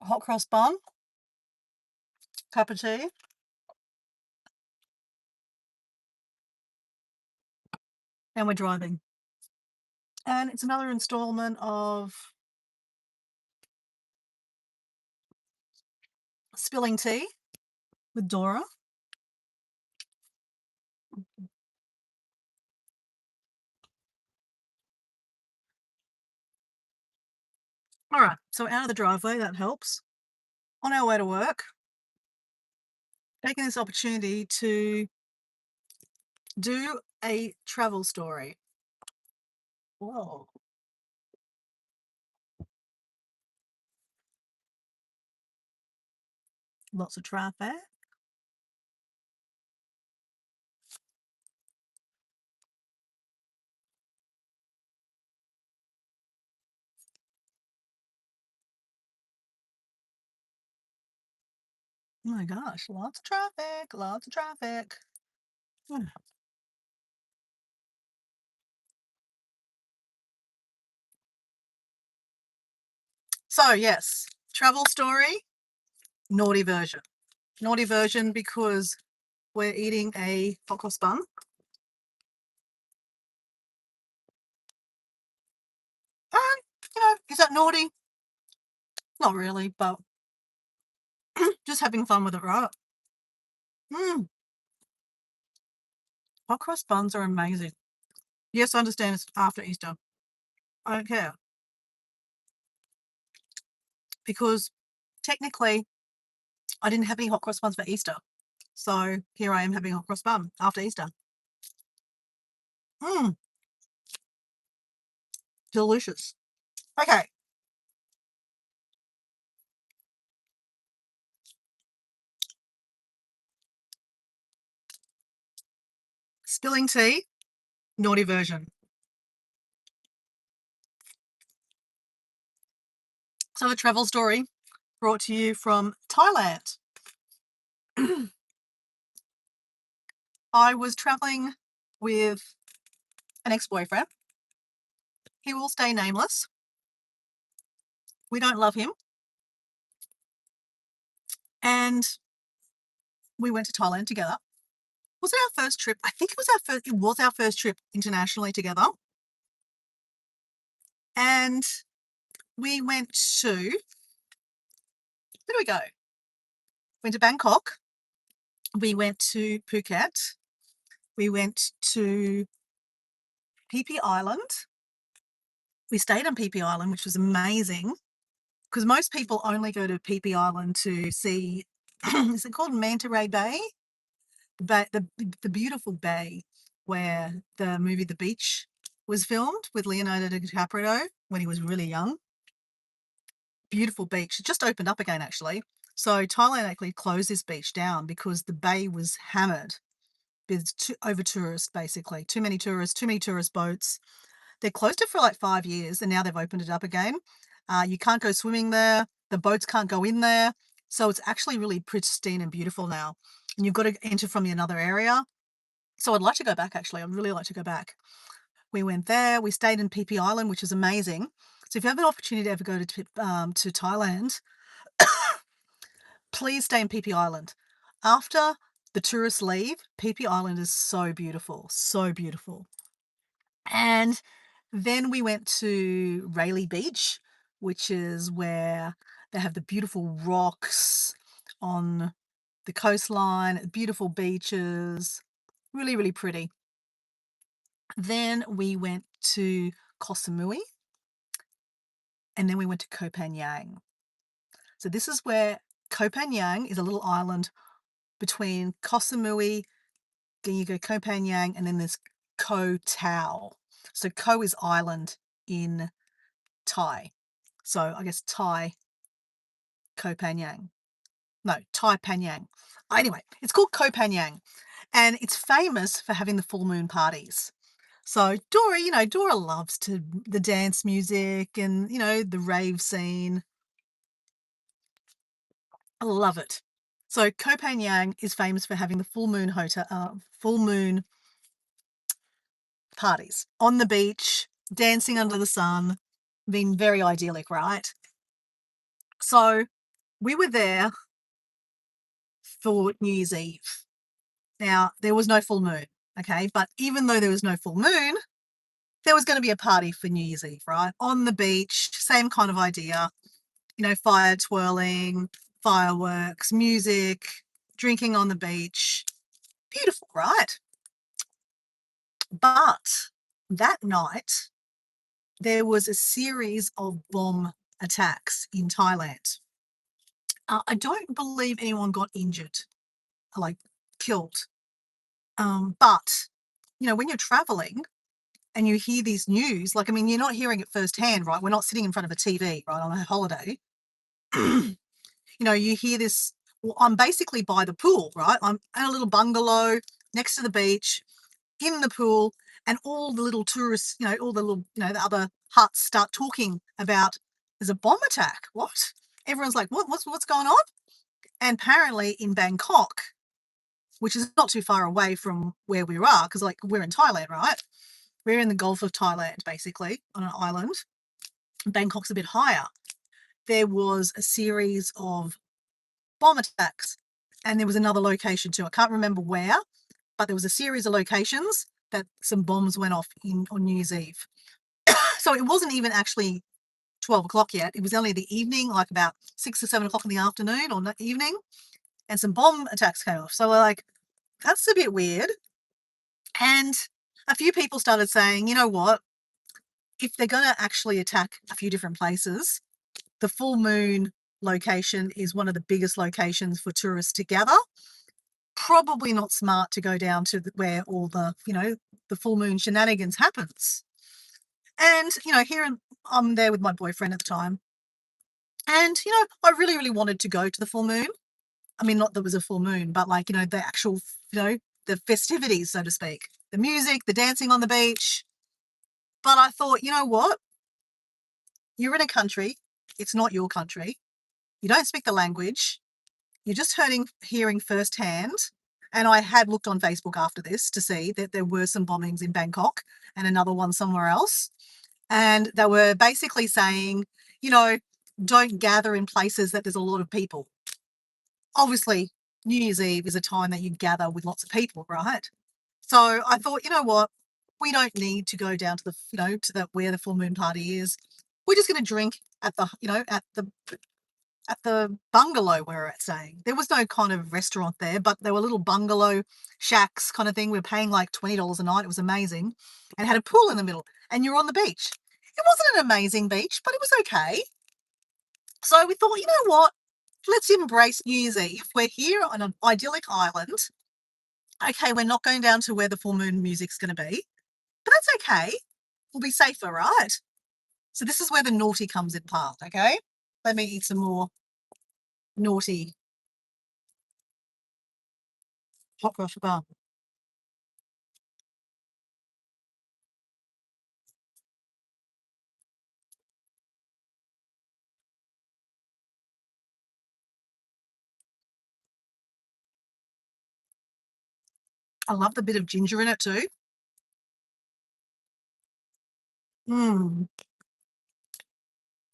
hot cross bun, cup of tea, and we're driving. And it's another installment of Spilling Tea with Dora. All right, so out of the driveway, that helps. On our way to work, taking this opportunity to do a travel story. Whoa. Lots of traffic. Oh my gosh, lots of traffic, lots of traffic. Hmm. So, yes, travel story, naughty version. Naughty version because we're eating a hot cross bun. And, is that naughty? Not really, but just having fun with it, right? Mm, hot cross buns are amazing. Yes, I understand it's after Easter. I don't care. Because technically, I didn't have any hot cross buns for Easter. So here I am having a hot cross bun after Easter. Mmm, delicious. Okay. Spilling tea, naughty version. So a travel story brought to you from Thailand. I was traveling with an ex-boyfriend. He will stay nameless. We don't love him. And we went to Thailand together. Was it our first trip? I think it was our first trip internationally together. And we went to, where did we go? Went to Bangkok. We went to Phuket. We went to Phi Phi Island. We stayed on Phi Phi Island, which was amazing because most people only go to Phi Phi Island to see, is it called Manta Ray Bay? But the beautiful bay where the movie The Beach was filmed with Leonardo DiCaprio when he was really young. Beautiful beach. It just opened up again, actually. So Thailand actually closed this beach down because the bay was hammered with over tourists, basically. Too many tourist boats. They closed it for like 5 years and now they've opened it up again. You can't go swimming there. The boats can't go in there. So it's actually really pristine and beautiful now. And you've got to enter from another area. So I'd like to go back, actually. I'd really like to go back. We went there. We stayed in Phi Phi Island, which is amazing. So if you have an opportunity to ever go to Thailand, please stay in Phi Phi Island. After the tourists leave, Phi Phi Island is so beautiful, so beautiful. And then we went to Rayleigh Beach, which is where they have the beautiful rocks on the coastline, beautiful beaches, really, really pretty. Then we went to Koh Samui, and then we went to Koh Phangan. So this is where Koh Phangan is a little island between Koh Samui, then you go Koh Phangan, and then there's Koh Tao. So Koh is island in Thai. So I guess Thai Koh Phangan. No, Thai Phangan. Anyway, it's called Koh Phangan, and it's famous for having the full moon parties. So Dora, Dora loves the dance music and, the rave scene. I love it. So Koh Phangan is famous for having the full moon parties on the beach, dancing under the sun, being very idyllic, right? So We were there for New Year's Eve. Now, there was no full moon, okay? But even though there was no full moon, there was going to be a party for New Year's Eve, right? On the beach, same kind of idea, fire twirling, fireworks, music, drinking on the beach. Beautiful, right? But that night, there was a series of bomb attacks in Thailand. I don't believe anyone got injured, like killed. But, when you're traveling and you hear these news, you're not hearing it firsthand, right? We're not sitting in front of a TV, right, on a holiday. You hear this. Well, I'm basically by the pool, right? I'm in a little bungalow next to the beach, in the pool, and all the little tourists, all the little, the other huts start talking about there's a bomb attack. What? Everyone's like, what's going on? And apparently in Bangkok, which is not too far away from where we are, because we're in Thailand, right? We're in the Gulf of Thailand, basically, on an island. Bangkok's a bit higher. There was a series of bomb attacks, and there was another location too. I can't remember where, but there was a series of locations that some bombs went off on New Year's Eve. So it wasn't even actually 12 o'clock yet. It was only the evening, like about 6 or 7 o'clock in the afternoon or evening, and some bomb attacks came off. So we're like, that's a bit weird. And a few people started saying, you know what? If they're going to actually attack a few different places, the full moon location is one of the biggest locations for tourists to gather. Probably not smart to go down to where all the, the full moon shenanigans happens. And, I'm there with my boyfriend at the time. And, I really, really wanted to go to the full moon. I mean, not that it was a full moon, but the actual, the festivities, so to speak, the music, the dancing on the beach. But I thought, you know what? You're in a country. It's not your country. You don't speak the language. You're just hearing firsthand. And I had looked on Facebook after this to see that there were some bombings in Bangkok and another one somewhere else. And they were basically saying, don't gather in places that there's a lot of people. Obviously, New Year's Eve is a time that you gather with lots of people, right? So I thought, you know what? We don't need to go down to the, where the full moon party is. We're just going to drink at the bungalow we were staying. There was no kind of restaurant there, but there were little bungalow shacks kind of thing. We were paying like $20 a night. It was amazing. And had a pool in the middle. And you're on the beach. It wasn't an amazing beach, but it was okay. So we thought, you know what? Let's embrace New Year's Eve. We're here on an idyllic island. Okay, we're not going down to where the full moon music's going to be, but that's okay. We'll be safer, right? So this is where the naughty comes in part, okay? Let me eat some more naughty hot cross bun. I love the bit of ginger in it too.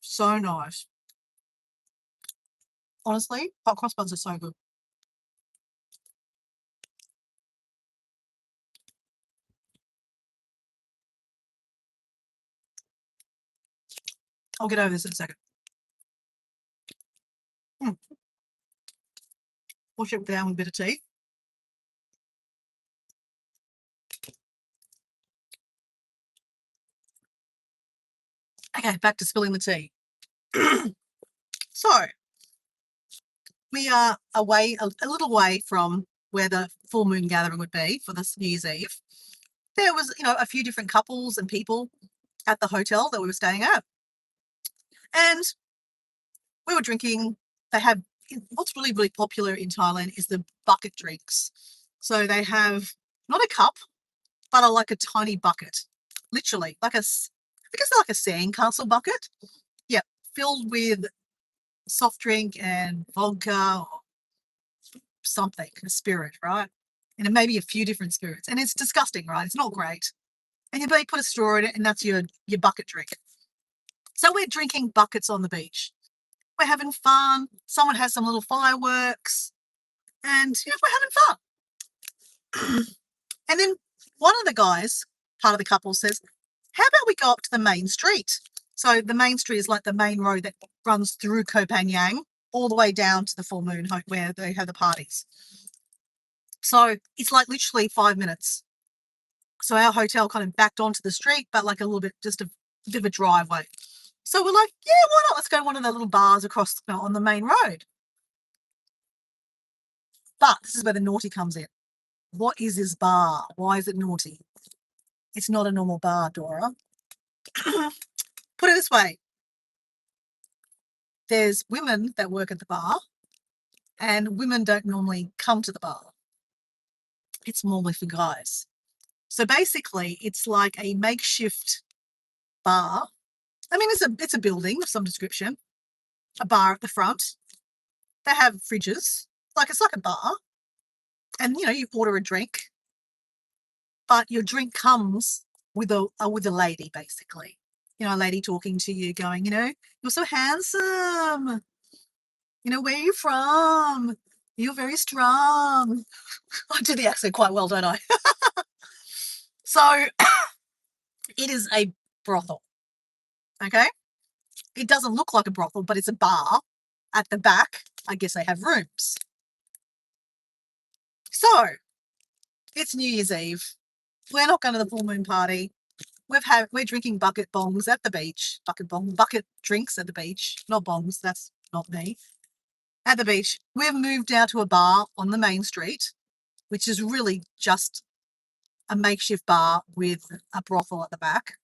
So nice. Honestly, hot cross buns are so good. I'll get over this in a second. Wash it down with a bit of tea. Okay, back to spilling the tea. So, we are away, a little way from where the full moon gathering would be for this New Year's Eve. There was, a few different couples and people at the hotel that we were staying at. And we were drinking. They have, what's really, really popular in Thailand is the bucket drinks. So they have not a cup, but like a tiny bucket, literally, I guess like a sandcastle bucket. Yeah, filled with soft drink and vodka or something, a spirit, right? And maybe a few different spirits. And it's disgusting, right? It's not great. And you put a straw in it, and that's your bucket drink. So we're drinking buckets on the beach. We're having fun. Someone has some little fireworks, and we're having fun. And then one of the guys, part of the couple, says, "How about we go up to the main street?" So the main street is like the main road that runs through Koh Phangan all the way down to the Full Moon where they have the parties. So it's like literally 5 minutes. So our hotel kind of backed onto the street, but like a little bit, just a bit of a driveway. So we're like, yeah, why not? Let's go to one of the little bars across on the main road. But this is where the naughty comes in. What is this bar? Why is it naughty? It's not a normal bar, Dora. Put it this way. There's women that work at the bar, and women don't normally come to the bar. It's normally for guys. So basically, it's like a makeshift bar. I mean, it's a building of some description, a bar at the front. They have fridges, it's like a bar, and you order a drink, but your drink comes with a lady, basically. A lady talking to you, going, "You're so handsome. Where are you from? You're very strong." I do the accent quite well, don't I? So it is a brothel. Okay, it doesn't look like a brothel, but it's a bar. At the back, I guess they have rooms. So it's New Year's Eve. We're not going to the full moon party. We're drinking bucket bongs at the beach. Bucket drinks at the beach. Not bongs. That's not me. At the beach. We've moved down to a bar on the main street, which is really just a makeshift bar with a brothel at the back.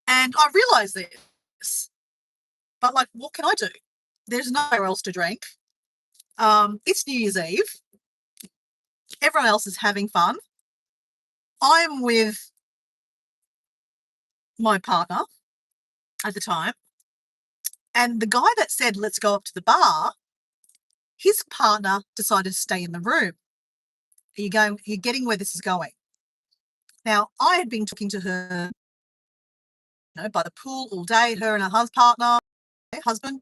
And I realised this, but what can I do? There's nowhere else to drink. It's New Year's Eve. Everyone else is having fun. I'm with my partner at the time, and the guy that said, "Let's go up to the bar," his partner decided to stay in the room. You're getting where this is going. Now, I had been talking to her, by the pool all day, her and her husband.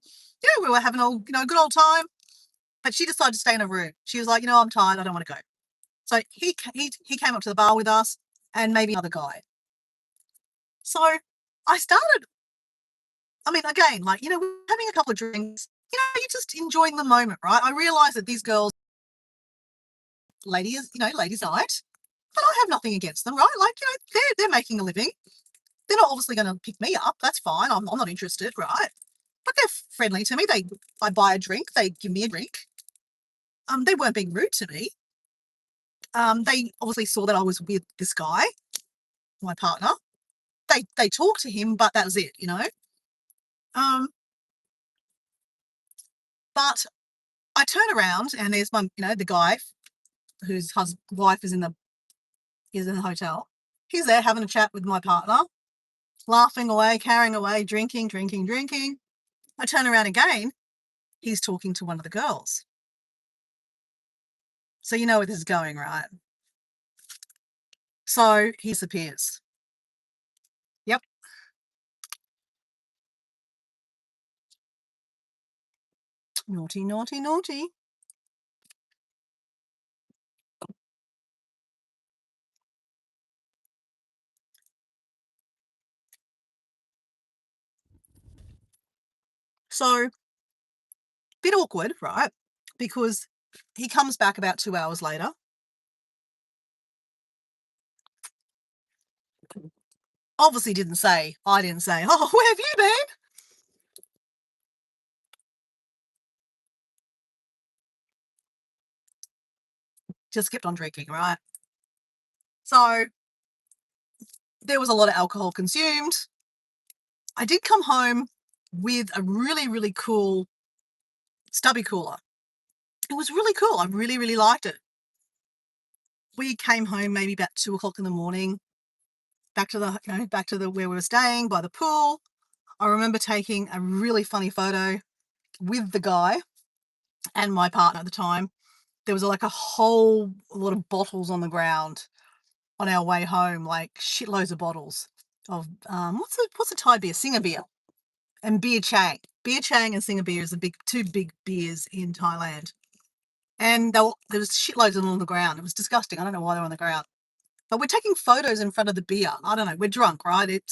We were having a good old time, but she decided to stay in a room. She was like, "I'm tired. I don't want to go." So he came up to the bar with us, and maybe another guy. So I started. I mean, again, we're having a couple of drinks. You're just enjoying the moment, right? I realize that these girls, ladies night, but I have nothing against them, right? They're making a living. They're not obviously going to pick me up. That's fine. I'm not interested, right? But they're friendly to me. I buy a drink. They give me a drink. They weren't being rude to me. They obviously saw that I was with this guy, my partner. They talked to him, but that was it, But I turn around and there's the guy whose wife is in the hotel. He's there having a chat with my partner, laughing away, carrying away, drinking. I turn around again. He's talking to one of the girls. So you know where this is going, right? So he disappears. Yep. Naughty, naughty, naughty. So, bit awkward, right? Because he comes back about 2 hours later. Obviously I didn't say, "Oh, where have you been?" Just kept on drinking, right? So there was a lot of alcohol consumed. I did come home with a really, really cool stubby cooler. It was really cool. I really, really liked it. We came home maybe about 2 o'clock in the morning, back to the where we were staying by the pool. I remember taking a really funny photo with the guy and my partner at the time. There was a whole lot of bottles on the ground on our way home, like shitloads of bottles of what's the Thai beer? Singer beer and beer chang. Beer Chang and Singer Beer is two big beers in Thailand. And there was shitloads of them on the ground. It was disgusting. I don't know why they're on the ground. But we're taking photos in front of the beer. I don't know. We're drunk, right? It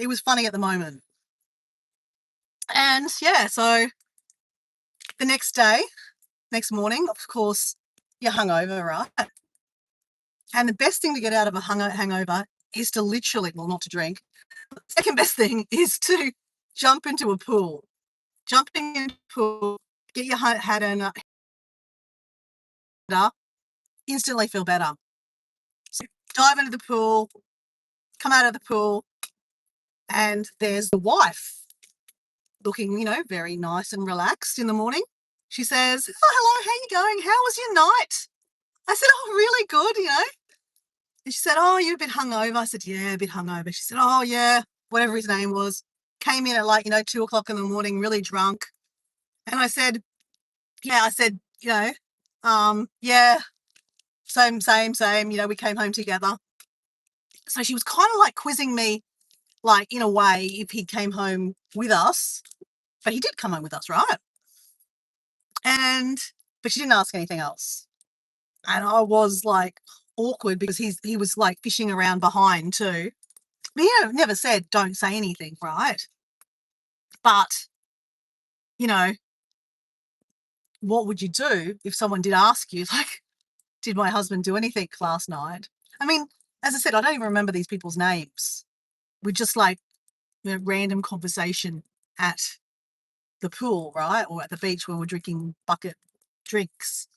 was funny at the moment. And yeah, so the next morning, of course, you're hungover, right? And the best thing to get out of a hangover is to literally, well, not to drink. The second best thing is to jump into a pool. Jumping into a pool, get your hat and instantly feel better. So dive into the pool, come out of the pool, and there's the wife looking, very nice and relaxed in the morning. She says, "Oh, hello, how you going? How was your night?" I said, "Oh, really good. And she said, "Oh, you're a bit hungover." I said, "Yeah, a bit hungover." She said, "Oh, yeah," whatever his name was. Came in at 2 o'clock in the morning, really drunk. And I said, "Yeah," I said, "Yeah, same. We came home together." So she was kind of like quizzing me, like in a way, if he came home with us. But he did come home with us, right? But she didn't ask anything else. And I was like awkward because he was like fishing around behind too. But never said don't say anything, right? But, you know, what would you do if someone did ask you, like, did my husband do anything last night? I mean, as I said, I don't even remember these people's names. We just like, random conversation at the pool, right? Or at the beach when we're drinking bucket drinks.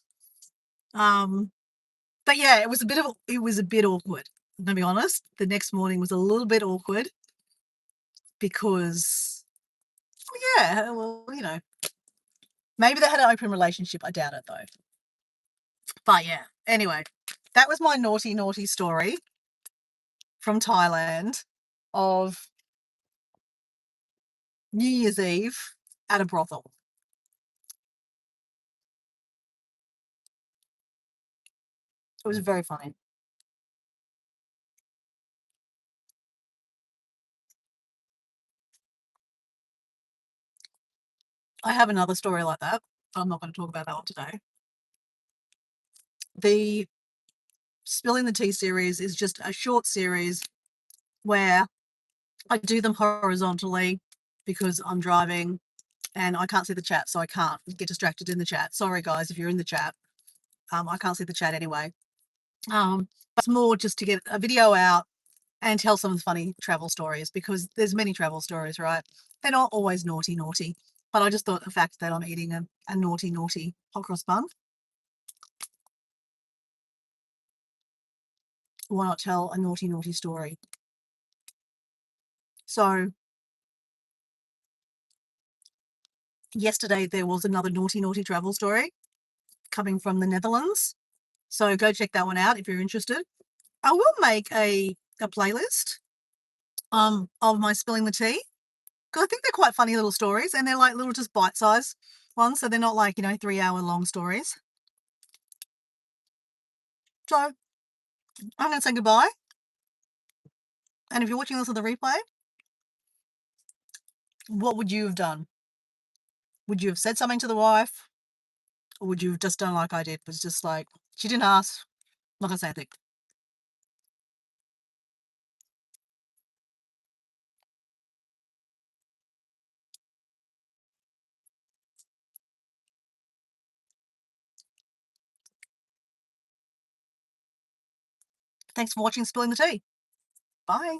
But yeah, it was a bit awkward. I'm gonna be honest. The next morning was a little bit awkward because, yeah, well, maybe they had an open relationship. I doubt it though. But yeah, anyway, that was my naughty story from Thailand of New Year's Eve at a brothel. It was very funny. I have another story like that. I'm not going to talk about that one today. The Spilling the Tea series is just a short series where I do them horizontally because I'm driving and I can't see the chat, so I can't get distracted in the chat. Sorry, guys, if you're in the chat. I can't see the chat anyway. It's more just to get a video out and tell some funny travel stories because there's many travel stories, right? They're not always naughty, but I just thought the fact that I'm eating a naughty hot cross bun, why not tell a naughty story? So yesterday there was another naughty travel story coming from the Netherlands. So go check that one out if you're interested. I will make a playlist of my spilling the tea because I think they're quite funny little stories and they're like little just bite-sized ones, so they're not like 3-hour long stories. So I'm going to say goodbye, and if you're watching this on the replay, what would you have done? Would you have said something to the wife, or would you have just done like I did? Was just like, she didn't ask, I'm not going to say anything. Thanks for watching Spilling the Tea. Bye.